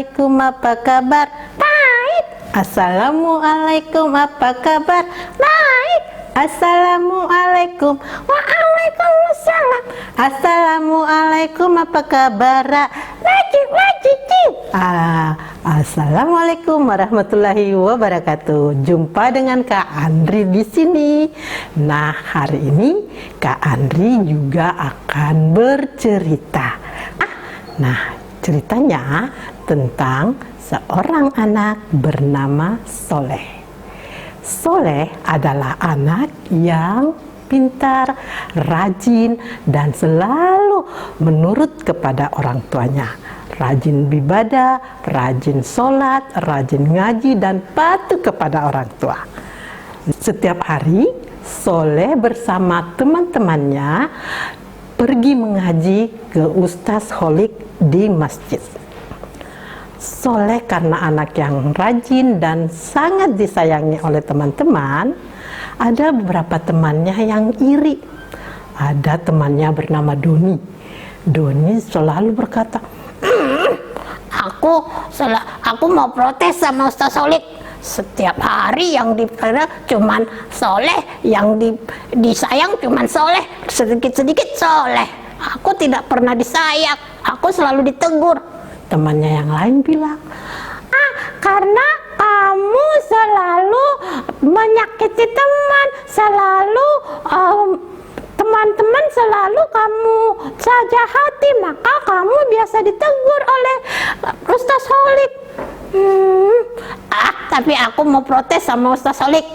Assalamualaikum, apa kabar? Baik. Assalamualaikum, apa kabar? Baik. Assalamualaikum. Waalaikumsalam. Assalamualaikum, apa kabar? Wajib. Assalamualaikum warahmatullahi wabarakatuh. Jumpa dengan Kak Andri di sini. Nah, hari ini Kak Andri juga akan bercerita. Nah, ceritanya tentang seorang anak bernama Soleh. Soleh adalah anak yang pintar, rajin, dan selalu menurut kepada orang tuanya. Rajin beribadah, rajin sholat, rajin ngaji, dan patuh kepada orang tua. Setiap hari, Soleh bersama teman-temannya pergi mengaji ke Ustaz Holik di masjid. Soleh karena anak yang rajin dan sangat disayangi oleh teman-teman, ada beberapa temannya yang iri. Ada temannya bernama Doni. Doni selalu berkata, aku mau protes sama Ustaz Holik. Setiap hari yang dipelihara cuman Soleh, yang disayang cuman Soleh, sedikit-sedikit Soleh. Aku tidak pernah disayang, aku selalu ditegur. Temannya yang lain bilang, karena kamu selalu menyakiti teman, selalu teman-teman selalu kamu saja hati, maka kamu biasa ditegur oleh Ustaz Holik. Tapi aku mau protes sama Ustaz Holik.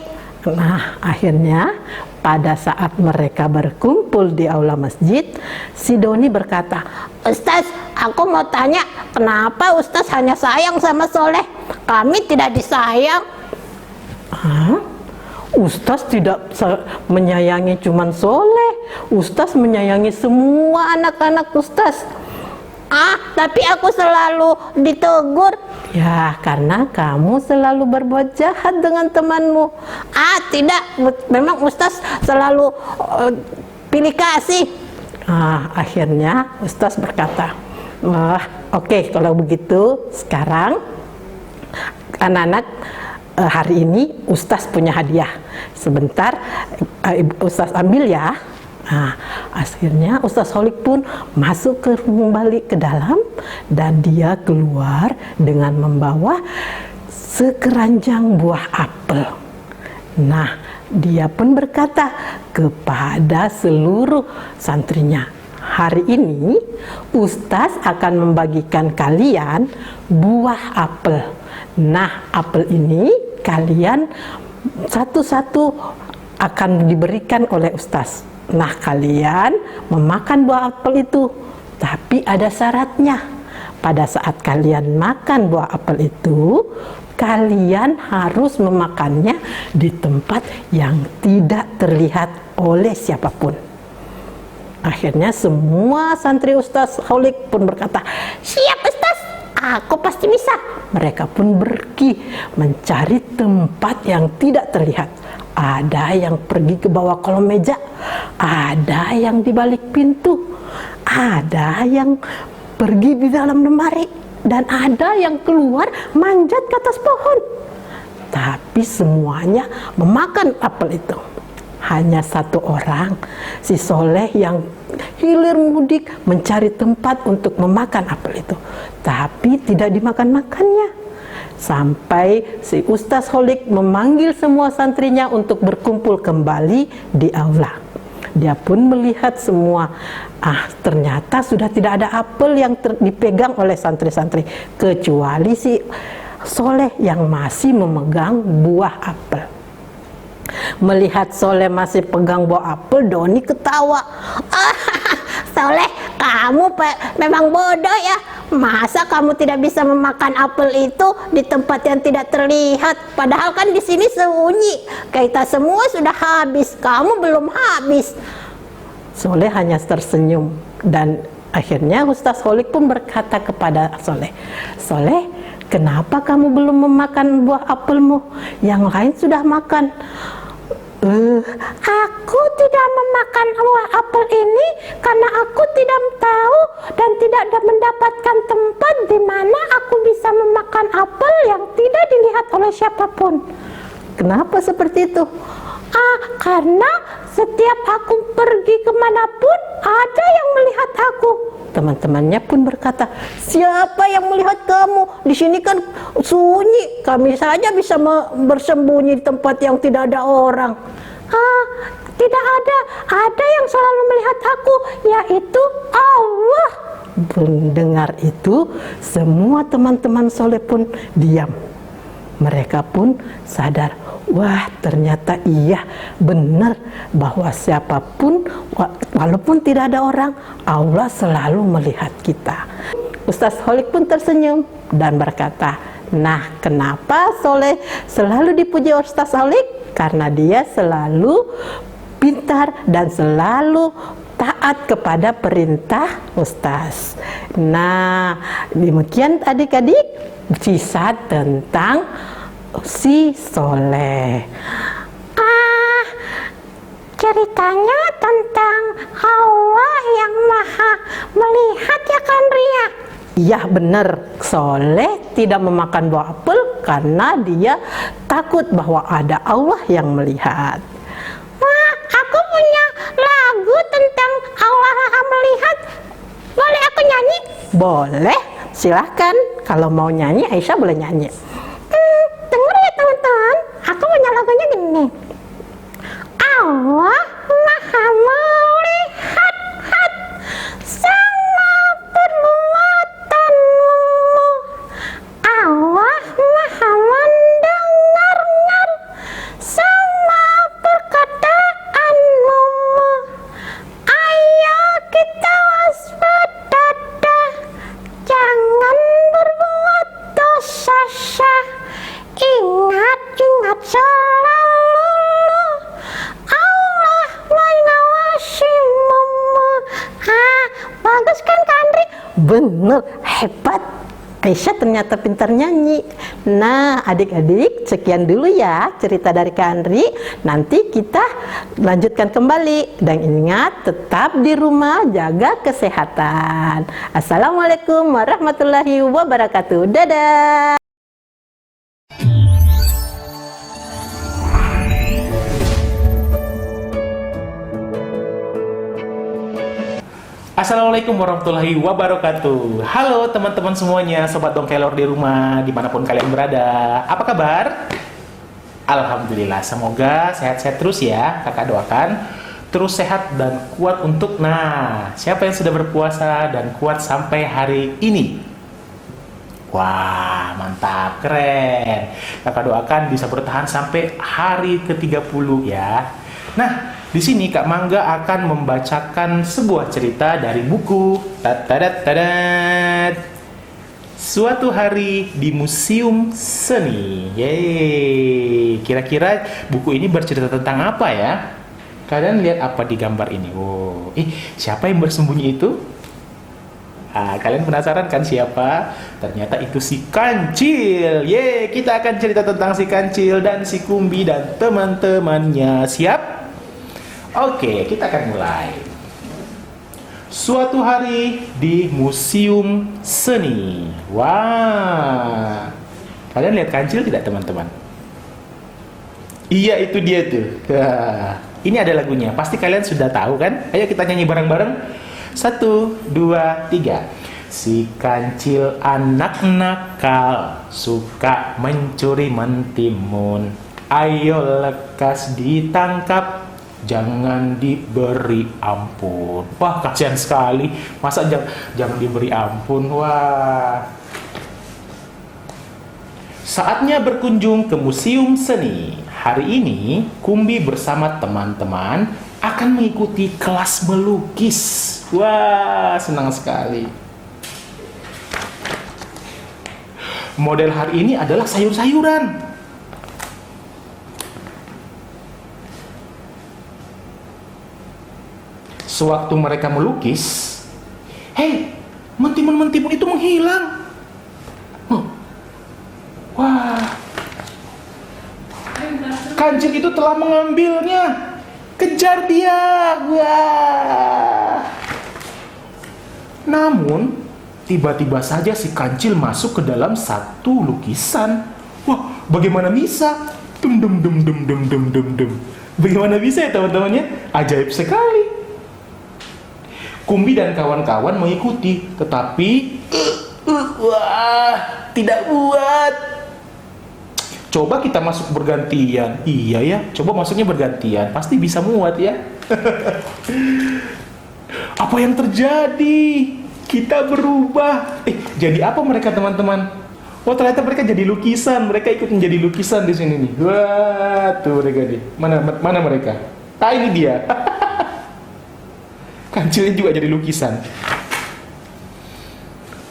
Nah, akhirnya pada saat mereka berkumpul di aula masjid, si Doni berkata, Ustaz, aku mau tanya, kenapa Ustaz hanya sayang sama Soleh? Kami tidak disayang. Ustaz tidak menyayangi cuman Soleh. Ustaz menyayangi semua anak-anak Ustaz. Tapi aku selalu ditegur. Ya, karena kamu selalu berbuat jahat dengan temanmu. Tidak, memang Ustaz selalu pilih kasih. Akhirnya Ustaz berkata, oke, kalau begitu sekarang anak-anak, hari ini Ustaz punya hadiah. Sebentar, Ustaz ambil ya. Akhirnya Ustaz Holik pun masuk kembali ke dalam, dan dia keluar dengan membawa sekeranjang buah apel. Nah, dia pun berkata kepada seluruh santrinya, hari ini Ustaz akan membagikan kalian buah apel. Nah, apel ini kalian satu-satu akan diberikan oleh Ustaz. Nah, kalian memakan buah apel itu, tapi ada syaratnya. Pada saat kalian makan buah apel itu, kalian harus memakannya di tempat yang tidak terlihat oleh siapapun. Akhirnya semua santri Ustaz Holik pun berkata, siap Ustaz, aku pasti bisa. Mereka pun pergi mencari tempat yang tidak terlihat. Ada yang pergi ke bawah kolong meja, ada yang di balik pintu, ada yang pergi di dalam lemari, dan ada yang keluar manjat ke atas pohon. Tapi semuanya memakan apel itu. Hanya satu orang, si Soleh, yang hilir mudik mencari tempat untuk memakan apel itu, tapi tidak dimakan-makannya. Sampai si Ustaz Holik memanggil semua santrinya untuk berkumpul kembali di aula. Dia pun melihat semua, ternyata sudah tidak ada apel yang dipegang oleh santri-santri, kecuali si Soleh yang masih memegang buah apel. Melihat Soleh masih pegang buah apel, Doni ketawa. Soleh, kamu memang bodoh ya. Masa kamu tidak bisa memakan apel itu di tempat yang tidak terlihat? Padahal kan di sini sunyi. Kita semua sudah habis, kamu belum habis. Soleh hanya tersenyum, dan akhirnya Ustaz Holik pun berkata kepada Soleh, Soleh, kenapa kamu belum memakan buah apelmu? Yang lain sudah makan. Aku tidak memakan buah apel ini karena aku tidak tahu dan tidak mendapatkan tempat di mana aku bisa memakan apel yang tidak dilihat oleh siapapun. Kenapa seperti itu? Karena setiap aku pergi kemanapun ada yang melihat aku. Teman-temannya pun berkata, siapa yang melihat kamu? Di sini kan sunyi, kami saja bisa bersembunyi di tempat yang tidak ada orang. Tidak ada. Ada yang selalu melihat aku, yaitu Allah. Mendengar itu, semua teman-teman soleh pun diam. Mereka pun sadar, wah ternyata iya benar bahwa siapapun, walaupun tidak ada orang, Allah selalu melihat kita. Ustaz Holik pun tersenyum dan berkata, nah kenapa Soleh selalu dipuji Ustaz Holik? Karena dia selalu pintar dan selalu taat kepada perintah Ustaz. Nah, demikian adik-adik kisah tentang si Soleh. Ceritanya tentang Allah yang maha melihat ya kan Ria? Iya benar, Soleh tidak memakan buah apel karena dia takut bahwa ada Allah yang melihat. Wah, aku punya lagu tentang Allah maha melihat. Boleh aku nyanyi? Boleh, silahkan. Kalau mau nyanyi, Aisyah boleh nyanyi. Dengar ya teman-teman, aku punya lagunya gini. Allah maha melihat sama perbuatanmu. Allah maha mendengar sama perkataanmu. Ayo kita waspada, jangan berbuat dosa. Ingat selalu Allah mengawasimu. Bagus kan Kak Andri? Bener, hebat. Aisyah ternyata pintar nyanyi. Nah, adik-adik, sekian dulu ya cerita dari Kak Andri. Nanti kita lanjutkan kembali. Dan ingat, tetap di rumah, jaga kesehatan. Assalamualaikum warahmatullahi wabarakatuh. Dadah. Assalamualaikum warahmatullahi wabarakatuh. Halo teman-teman semuanya, Sobat Dong Kelor di rumah, dimanapun kalian berada. Apa kabar? Alhamdulillah, semoga sehat-sehat terus ya. Kakak doakan terus sehat dan kuat untuk, siapa yang sudah berpuasa dan kuat sampai hari ini? Wah, mantap, keren. Kakak doakan bisa bertahan sampai hari ke-30 ya. Nah, di sini Kak Mangga akan membacakan sebuah cerita dari buku Suatu Hari di Museum Seni. Yeay. Kira-kira buku ini bercerita tentang apa ya? Kalian lihat apa di gambar ini? Wow. Siapa yang bersembunyi itu? Kalian penasaran kan siapa? Ternyata itu si Kancil. Yeay, kita akan cerita tentang si Kancil dan si Kumbi dan teman-temannya. Siap? Oke, kita akan mulai. Suatu hari di Museum Seni. Wah. Kalian lihat Kancil tidak, teman-teman? Iya, itu dia tuh. Ini ada lagunya. Pasti kalian sudah tahu kan? Ayo kita nyanyi bareng-bareng. 1, 2, 3. Si Kancil anak nakal, suka mencuri mentimun. Ayo lekas ditangkap, jangan diberi ampun. Wah, kasihan sekali. Masa jangan diberi ampun? Wah. Saatnya berkunjung ke Museum Seni. Hari ini, Kumbi bersama teman-teman akan mengikuti kelas melukis. Wah, senang sekali. Model hari ini adalah sayur-sayuran. Sewaktu mereka melukis, hei, mentimun-mentimun itu menghilang. Wah. Kancil itu telah mengambilnya. Kejar dia. Wah. Namun, tiba-tiba saja si kancil masuk ke dalam satu lukisan. Wah, bagaimana bisa? Dum dum dum dum dum dum dum dum. Bagaimana bisa ya teman-temannya? Ajaib sekali. Kumbi dan kawan-kawan mengikuti, tetapi wah, tidak buat. Coba kita masuk bergantian. Iya ya, coba masuknya bergantian. Pasti bisa muat ya. Apa yang terjadi? Kita berubah. Jadi apa mereka teman-teman? Oh, ternyata mereka jadi lukisan. Mereka ikut menjadi lukisan di sini nih. Wah, tuh mereka nih. Mana mereka? Ah, ini dia. Kancilnya juga jadi lukisan.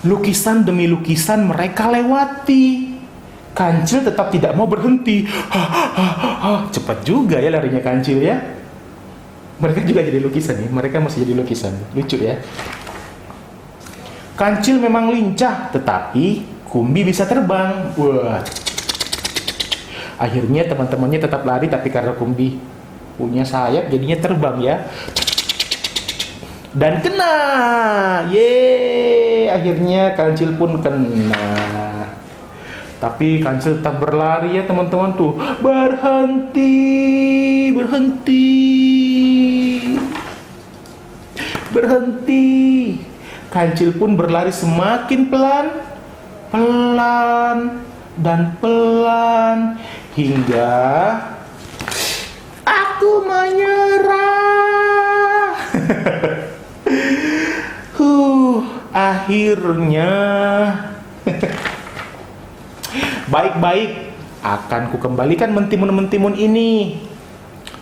Lukisan demi lukisan mereka lewati. Kancil tetap tidak mau berhenti. Cepat juga ya larinya kancil ya. Mereka juga jadi lukisan nih. Mereka masih jadi lukisan. Lucu ya. Kancil memang lincah, tetapi Kumbi bisa terbang. Wah. Akhirnya teman-temannya tetap lari, tapi karena Kumbi punya sayap, jadinya terbang ya. Dan kena. Yeay. Akhirnya kancil pun kena. Tapi kancil tetap berlari ya teman-teman tuh. Berhenti. Kancil pun berlari semakin pelan hingga aku menyerah. Akhirnya baik-baik, akan kukembalikan mentimun-mentimun ini.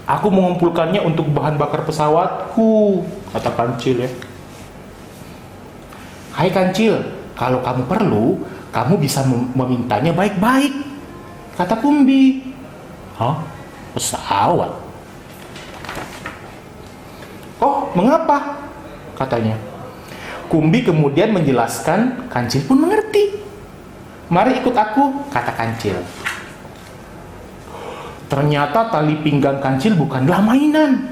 Aku mengumpulkannya untuk bahan bakar pesawatku, kata kancil ya. Hai kancil, kalau kamu perlu, kamu bisa memintanya baik-baik, kata Kumbi. Hah? Pesawat? Oh, mengapa? Katanya. Kumbi kemudian menjelaskan, kancil pun mengerti. Mari ikut aku, kata kancil. Ternyata tali pinggang kancil bukanlah mainan.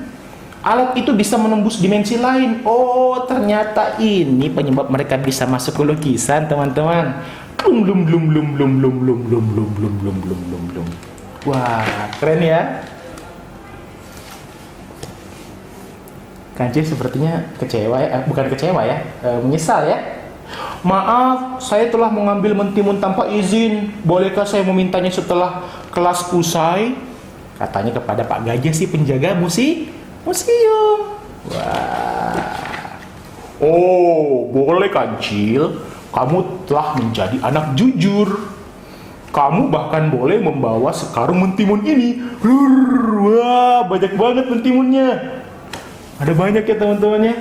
Alat itu bisa menembus dimensi lain. Oh, ternyata ini penyebab mereka bisa masuk ke lukisan, teman-teman. Blum. Wah, keren ya. Kancil sepertinya kecewa ya, bukan kecewa ya, menyesal ya. Maaf, saya telah mengambil mentimun tanpa izin. Bolehkah saya memintanya setelah kelas usai? Katanya kepada Pak Gajah si penjaga museum. Wah. Oh, boleh kancil. Kamu telah menjadi anak jujur. Kamu bahkan boleh membawa sekarung mentimun ini. Wah, banyak banget mentimunnya. Ada banyak ya teman-teman ya.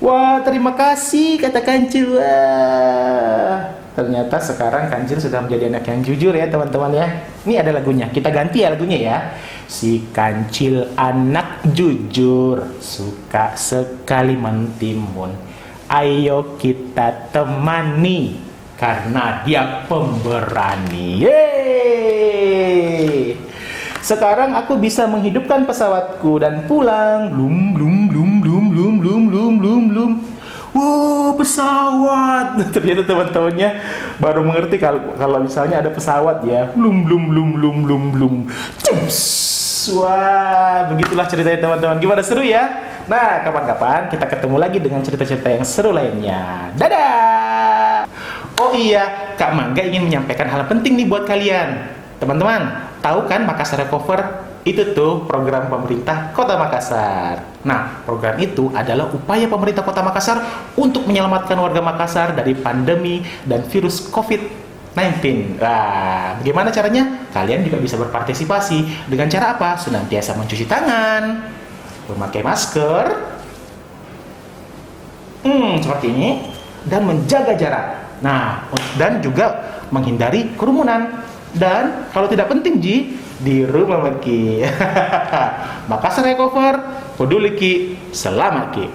Wah, terima kasih, kata kancil. Wah, ternyata sekarang kancil sudah menjadi anak yang jujur ya teman-teman ya. Ini ada lagunya, kita ganti ya lagunya ya. Si kancil anak jujur, suka sekali mentimun. Ayo kita temani, karena dia pemberani. Yeay! Sekarang aku bisa menghidupkan pesawatku dan pulang. Blum. Wow, pesawat. Ternyata teman-temannya baru mengerti kalau misalnya ada pesawat ya. Blum. Ceps. Wah, begitulah ceritanya teman-teman. Gimana, seru ya? Nah, kapan-kapan kita ketemu lagi dengan cerita-cerita yang seru lainnya. Dadah. Oh iya, Kak Mangga ingin menyampaikan hal penting nih buat kalian. Teman-teman, tahu kan Makassar Recover? Itu tuh program pemerintah Kota Makassar. Nah, program itu adalah upaya pemerintah Kota Makassar untuk menyelamatkan warga Makassar dari pandemi dan virus COVID-19. Nah, bagaimana caranya? Kalian juga bisa berpartisipasi. Dengan cara apa? Senantiasa mencuci tangan, memakai masker, seperti ini, dan menjaga jarak. Nah, dan juga menghindari kerumunan. Dan kalau tidak penting Ji, di rumah Ki. Makassar Recover, peduli Ki, selamat Ki.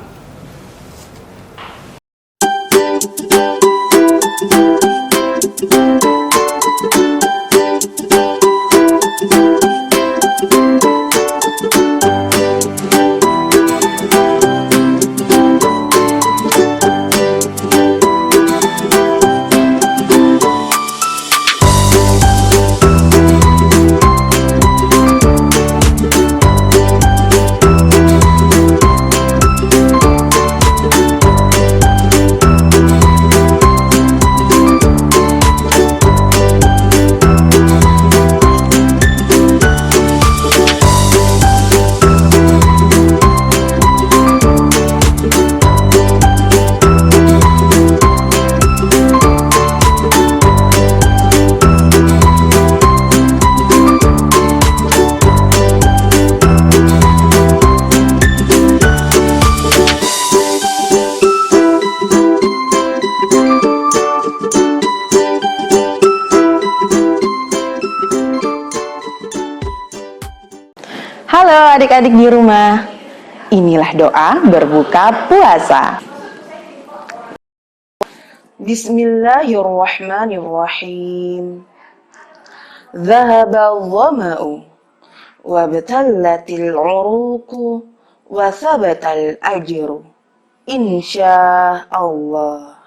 Halo adik-adik di rumah. Inilah doa berbuka puasa. Bismillahirrahmanirrahim. Dhahabal dhama'u wabtallatil uruqu wa thabatal ajru. Insyaallah.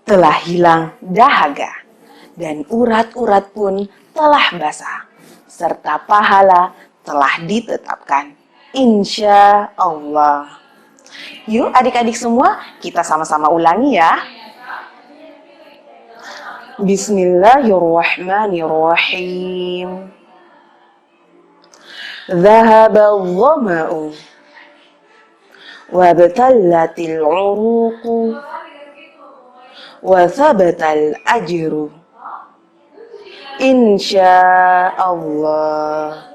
Telah hilang dahaga dan urat-urat pun telah basah, serta pahala telah ditetapkan. Insya Allah. Yuk adik-adik semua, kita sama-sama ulangi ya. Bismillahirrahmanirrahim. Dhahabal dhama'u wabtallatil uruqu wa thabatal ajru. Insya Allah.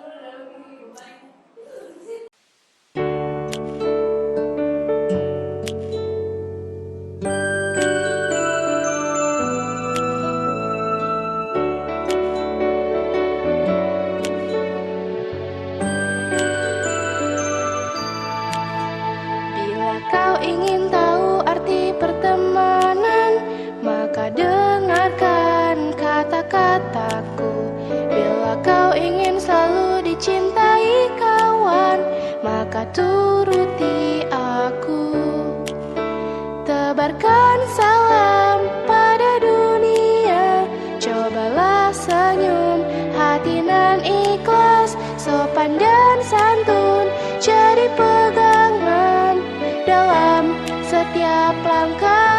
Bila kau ingin tahu arti pertemanan, maka dengarkan kata-kataku. Bila kau ingin selalu dicintai kawan, maka turuti aku. Tebarkan salam pada dunia, cobalah senyum, hati nan ikhlas, sopan dan santun, jadi pegangan dalam setiap langkah.